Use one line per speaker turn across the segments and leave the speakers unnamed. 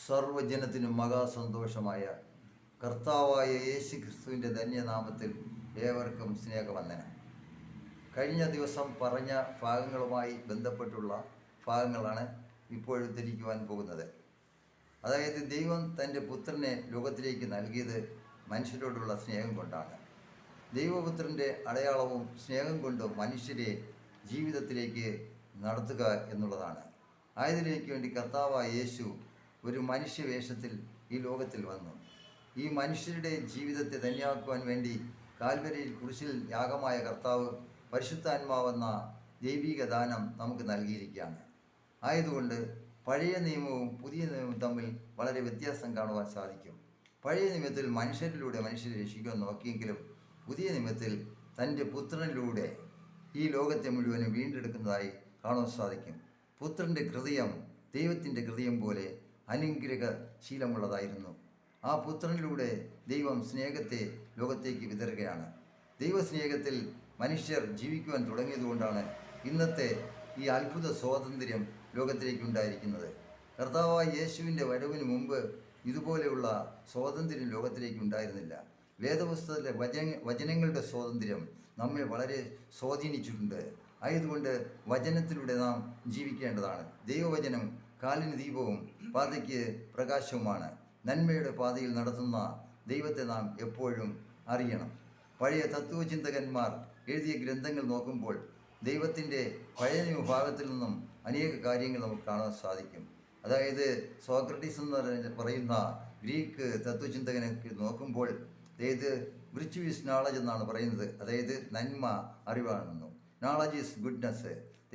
സർവ്വജനത്തിനും മഹാസന്തോഷമായ കർത്താവായ യേശു ക്രിസ്തുവിൻ്റെ ധന്യനാമത്തിൽ ഏവർക്കും സ്നേഹവന്ദനം. കഴിഞ്ഞ ദിവസം പറഞ്ഞ ഭാഗങ്ങളുമായി ബന്ധപ്പെട്ടുള്ള ഭാഗങ്ങളാണ് ഇപ്പോൾ ഉദ്ധരിക്കുവാൻ പോകുന്നത്. അതായത് ദൈവം തൻ്റെ പുത്രനെ ലോകത്തിലേക്ക് നൽകിയത് മനുഷ്യരോടുള്ള സ്നേഹം കൊണ്ടാണ്. ദൈവപുത്രൻ്റെ അടയാളവും സ്നേഹം കൊണ്ടും മനുഷ്യരെ ജീവിതത്തിലേക്ക് നടത്തുക എന്നുള്ളതാണ്. ആയതിലേക്ക് വേണ്ടി കർത്താവായ യേശു ഒരു മനുഷ്യവേഷത്തിൽ ഈ ലോകത്തിൽ വന്നു. ഈ മനുഷ്യരുടെ ജീവിതത്തെ ധന്യമാക്കുവാൻ വേണ്ടി കാൽവരിയിൽ കുരിശിൽ യാഗമായ കർത്താവ് പരിശുദ്ധാത്മാവെന്ന ദൈവിക ദാനം നമുക്ക് നൽകിയിരിക്കുകയാണ്. ആയതുകൊണ്ട് പഴയ നിയമവും പുതിയ നിയമവും തമ്മിൽ വളരെ വ്യത്യാസം കാണുവാൻ സാധിക്കും. പഴയ നിയമത്തിൽ മനുഷ്യരിലൂടെ മനുഷ്യരെ രക്ഷിക്കുവാൻ നോക്കിയെങ്കിലും പുതിയ നിയമത്തിൽ തൻ്റെ പുത്രനിലൂടെ ഈ ലോകത്തെ മുഴുവനും വീണ്ടെടുക്കുന്നതായി കാണുവാൻ സാധിക്കും. പുത്രൻ്റെ ഹൃദയം ദൈവത്തിൻ്റെ ഹൃദയം പോലെ അനുഗ്രഹശീലമുള്ളതായിരുന്നു. ആ പുത്രനിലൂടെ ദൈവം സ്നേഹത്തെ ലോകത്തേക്ക് വിതറുകയാണ്. ദൈവസ്നേഹത്തിൽ മനുഷ്യർ ജീവിക്കുവാൻ തുടങ്ങിയതുകൊണ്ടാണ് ഇന്നത്തെ ഈ അത്ഭുത സ്വാതന്ത്ര്യം ലോകത്തിലേക്ക് ഉണ്ടായിരിക്കുന്നത്. കർത്താവായ യേശുവിൻ്റെ വരവിന് മുമ്പ് ഇതുപോലെയുള്ള സ്വാതന്ത്ര്യം ലോകത്തിലേക്ക് ഉണ്ടായിരുന്നില്ല. വേദപുസ്തകത്തിലെ വചനങ്ങളുടെ സ്വാതന്ത്ര്യം നമ്മെ വളരെ സ്വാധീനിച്ചിട്ടുണ്ട്. ആയതുകൊണ്ട് വചനത്തിലൂടെ നാം ജീവിക്കേണ്ടതാണ്. ദൈവവചനം കാലിന് ദീപവും പാതയ്ക്ക് പ്രകാശവുമാണ്. നന്മയുടെ പാതയിൽ നടത്തുന്ന ദൈവത്തെ നാം എപ്പോഴും അറിയണം. പഴയ തത്വചിന്തകന്മാർ എഴുതിയ ഗ്രന്ഥങ്ങൾ നോക്കുമ്പോൾ ദൈവത്തിൻ്റെ പഴയ വിഭാഗത്തിൽ നിന്നും അനേക കാര്യങ്ങൾ നമുക്ക് കാണാൻ സാധിക്കും. അതായത് സോക്രട്ടീസ് എന്ന് പറയുന്ന ഗ്രീക്ക് തത്വചിന്തകനെ നോക്കുമ്പോൾ അതായത് വിർച്യു ഈസ് നോളജ് എന്നാണ് പറയുന്നത്. അതായത് നന്മ അറിവാകുന്നു. Knowledge is goodness.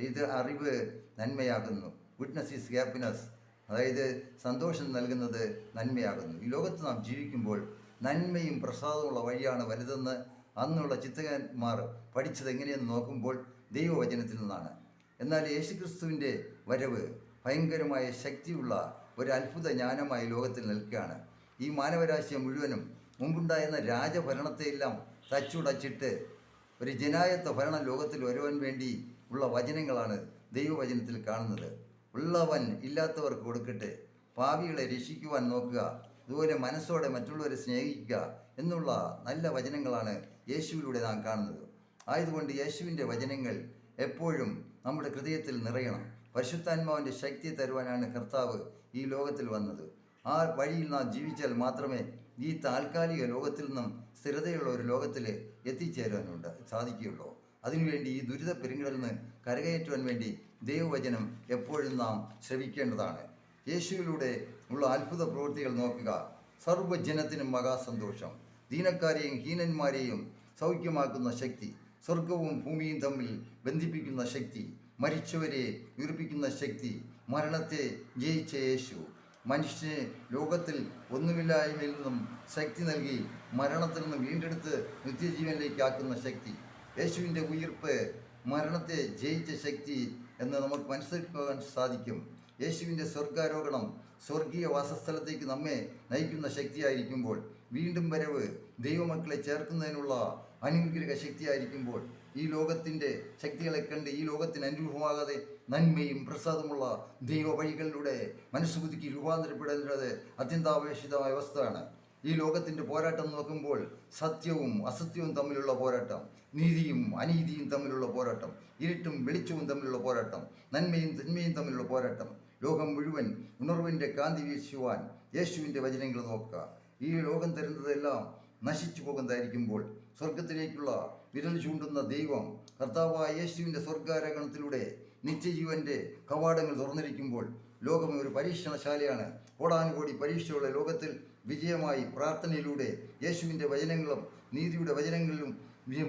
ഇത് അറിവ് നന്മയാകുന്നു. Goodness is happiness. അതായത് സന്തോഷം നൽകുന്നത് നന്മയാകുന്നു. ഈ ലോകത്ത് നാം ജീവിക്കുമ്പോൾ നന്മയും പ്രസാദമുള്ള വഴിയാണ് വലുതെന്ന് അന്നുള്ള ചിന്തകന്മാർ പഠിച്ചത് എങ്ങനെയെന്ന് നോക്കുമ്പോൾ ദൈവവചനത്തിൽ നിന്നാണ്. എന്നാൽ യേശുക്രിസ്തുവിൻ്റെ വരവ് ഭയങ്കരമായ ശക്തിയുള്ള ഒരു അത്ഭുത ജ്ഞാനമായി ലോകത്തിൽ നിൽക്കുകയാണ്. ഈ മാനവരാശിയെ മുഴുവനും മുമ്പുണ്ടായിരുന്ന രാജഭരണത്തെയെല്ലാം തച്ചുടച്ചിട്ട് ഒരു ജനായത്വ ഭരണം ലോകത്തിൽ വരുവാൻ വേണ്ടി ഉള്ള വചനങ്ങളാണ് ദൈവവചനത്തിൽ കാണുന്നത്. ഉള്ളവൻ ഇല്ലാത്തവർക്ക് കൊടുക്കട്ടെ, പാപികളെ രക്ഷിക്കുവാൻ നോക്കുക, അതുപോലെ മനസ്സോടെ മറ്റുള്ളവരെ സ്നേഹിക്കുക എന്നുള്ള നല്ല വചനങ്ങളാണ് യേശുവിലൂടെ നാം കാണുന്നത്. ആയതുകൊണ്ട് യേശുവിൻ്റെ വചനങ്ങൾ എപ്പോഴും നമ്മുടെ ഹൃദയത്തിൽ നിറയണം. പരിശുദ്ധാത്മാവിൻ്റെ ശക്തി തരുവാനാണ് കർത്താവ് ഈ ലോകത്തിൽ വന്നത്. ആ വഴിയിൽ നാം ജീവിച്ചാൽ മാത്രമേ ഈ താൽക്കാലിക ലോകത്തിൽ നിന്നും സ്ഥിരതയുള്ള ഒരു ലോകത്തിൽ എത്തിച്ചേരാനുണ്ട് സാധിക്കുകയുള്ളൂ. അതിനുവേണ്ടി ഈ ദുരിത പെരുങ്കടലിൽ നിന്ന് കരകയറ്റുവാൻ വേണ്ടി ദൈവവചനം എപ്പോഴും നാം ശ്രവിക്കേണ്ടതാണ്. യേശുവിലൂടെ ഉള്ള അത്ഭുത പ്രവൃത്തികൾ നോക്കുക. സർവ്വജനത്തിനും മഹാസന്തോഷം. ദീനക്കാരെയും ഹീനന്മാരെയും സൗഖ്യമാക്കുന്ന ശക്തി, സ്വർഗവും ഭൂമിയും തമ്മിൽ ബന്ധിപ്പിക്കുന്ന ശക്തി, മരിച്ചവരെ ഉയർപ്പിക്കുന്ന ശക്തി, മരണത്തെ ജയിച്ച യേശു മനുഷ്യനെ ലോകത്തിൽ ഒന്നുമില്ലായ്മയിൽ നിന്നും ശക്തി നൽകി മരണത്തിൽ നിന്ന് വീണ്ടെടുത്ത് നിത്യജീവനിലേക്ക് ആക്കുന്ന ശക്തി, യേശുവിൻ്റെ ഉയിർപ്പ് മരണത്തെ ജയിച്ച ശക്തി എന്ന് നമുക്ക് മനസ്സിലാക്കാൻ സാധിക്കും. യേശുവിൻ്റെ സ്വർഗാരോഹണം സ്വർഗീയ വാസസ്ഥലത്തേക്ക് നമ്മെ നയിക്കുന്ന ശക്തിയായിരിക്കുമ്പോൾ, വീണ്ടും വരവ് ദൈവമക്കളെ ചേർക്കുന്നതിനുള്ള അനുഗ്രഹ ശക്തിയായിരിക്കുമ്പോൾ, ഈ ലോകത്തിൻ്റെ ശക്തികളെ കണ്ട് ഈ ലോകത്തിന് അനുരൂപമാകാതെ നന്മയും പ്രസാദമുള്ള ദൈവ വഴികളിലൂടെ മനസ്സുകുതിക്ക് രൂപാന്തരപ്പെടേണ്ടത് അത്യന്താപേക്ഷിതമായ അവസ്ഥയാണ്. ഈ ലോകത്തിൻ്റെ പോരാട്ടം നോക്കുമ്പോൾ സത്യവും അസത്യവും തമ്മിലുള്ള പോരാട്ടം, നീതിയും അനീതിയും തമ്മിലുള്ള പോരാട്ടം, ഇരുട്ടും വെളിച്ചവും തമ്മിലുള്ള പോരാട്ടം, നന്മയും തിന്മയും തമ്മിലുള്ള പോരാട്ടം. ലോകം മുഴുവൻ ഉണർവിൻ്റെ കാന്തി വീശുവാൻ യേശുവിൻ്റെ വചനങ്ങൾ നോക്കുക. ഈ ലോകം തരുന്നതെല്ലാം നശിച്ചു പോകുന്നതായിരിക്കുമ്പോൾ സ്വർഗത്തിലേക്കുള്ള വിരൽ ചൂണ്ടുന്ന ദൈവം കർത്താവായ യേശുവിൻ്റെ സ്വർഗാരോഹണത്തിലൂടെ നിത്യജീവൻ്റെ കവാടങ്ങൾ തുറന്നിരിക്കുമ്പോൾ ലോകം ഒരു പരീക്ഷണശാലയാണ്. കോടാനുകോടി പരീക്ഷയുള്ള ലോകത്തിൽ വിജയമായി പ്രാർത്ഥനയിലൂടെ യേശുവിൻ്റെ വചനങ്ങളും നീതിയുടെ വചനങ്ങളിലും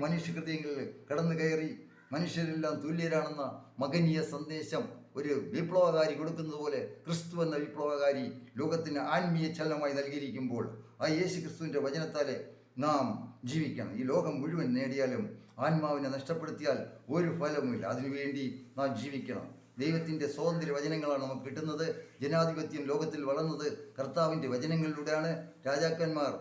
മനുഷ്യഹൃദയങ്ങളിൽ കടന്നു കയറി മനുഷ്യരെല്ലാം തുല്യരാണെന്ന മകനീയ സന്ദേശം ഒരു വിപ്ലവകാരി കൊടുക്കുന്നത് പോലെ ക്രിസ്തു എന്ന വിപ്ലവകാരി ലോകത്തിന് ആത്മീയ ചലനമായി നൽകിയിരിക്കുമ്പോൾ ആ യേശു ക്രിസ്തുവിൻ്റെ വചനത്താലെ നാം ജീവിക്കണം. ഈ ലോകം മുഴുവൻ നേടിയാലും ആത്മാവിനെ നഷ്ടപ്പെടുത്തിയാൽ ഒരു ഫലവുമില്ല. അതിനുവേണ്ടി നാം ജീവിക്കണം. ദൈവത്തിൻ്റെ സ്വാതന്ത്ര്യ വചനങ്ങളാണ് നമുക്ക് കിട്ടുന്നത്. ജനാധിപത്യം ലോകത്തിൽ വളർന്നത് കർത്താവിൻ്റെ വചനങ്ങളിലൂടെയാണ്. രാജാക്കന്മാർ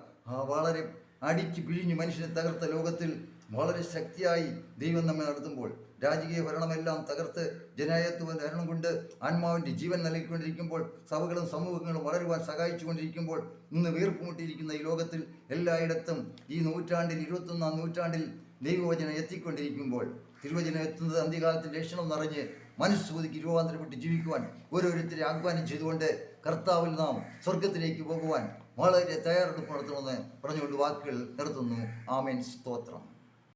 വളരെ അടിച്ചു പിഴിഞ്ഞ് മനുഷ്യനെ തകർത്ത ലോകത്തിൽ വളരെ ശക്തിയായി ദൈവം നമ്മെ നടത്തുമ്പോൾ രാജകീയ ഭരണമെല്ലാം തകർത്ത് ജനായത്വ ഭരണം കൊണ്ട് ആത്മാവിൻ്റെ ജീവൻ നൽകിക്കൊണ്ടിരിക്കുമ്പോൾ, സഭകളും സമൂഹങ്ങളും വളരുവാൻ സഹായിച്ചുകൊണ്ടിരിക്കുമ്പോൾ, ഇന്ന് വീർപ്പുമുട്ടിയിരിക്കുന്ന ഈ ലോകത്തിൽ എല്ലായിടത്തും ഈ നൂറ്റാണ്ടിൽ 21-ാം നൂറ്റാണ്ടിൽ ദൈവവചനം എത്തിക്കൊണ്ടിരിക്കുമ്പോൾ, തിരുവചനം എത്തുന്നത് അന്ത്യകാലത്തിൻ്റെ ലക്ഷണം നിറഞ്ഞ് മനുസ്മൃതിക്ക് രൂപാന്തരപ്പെട്ട് ജീവിക്കുവാൻ ഓരോരുത്തരെ ആഹ്വാനം ചെയ്തുകൊണ്ട് കർത്താവിൽ നാം സ്വർഗത്തിലേക്ക് പോകുവാൻ വളരെ തയ്യാറെടുപ്പ് നടത്തണമെന്ന് പറഞ്ഞുകൊണ്ട് വാക്കുകൾ നിർത്തുന്നു. ആമേൻ. സ്തോത്രം.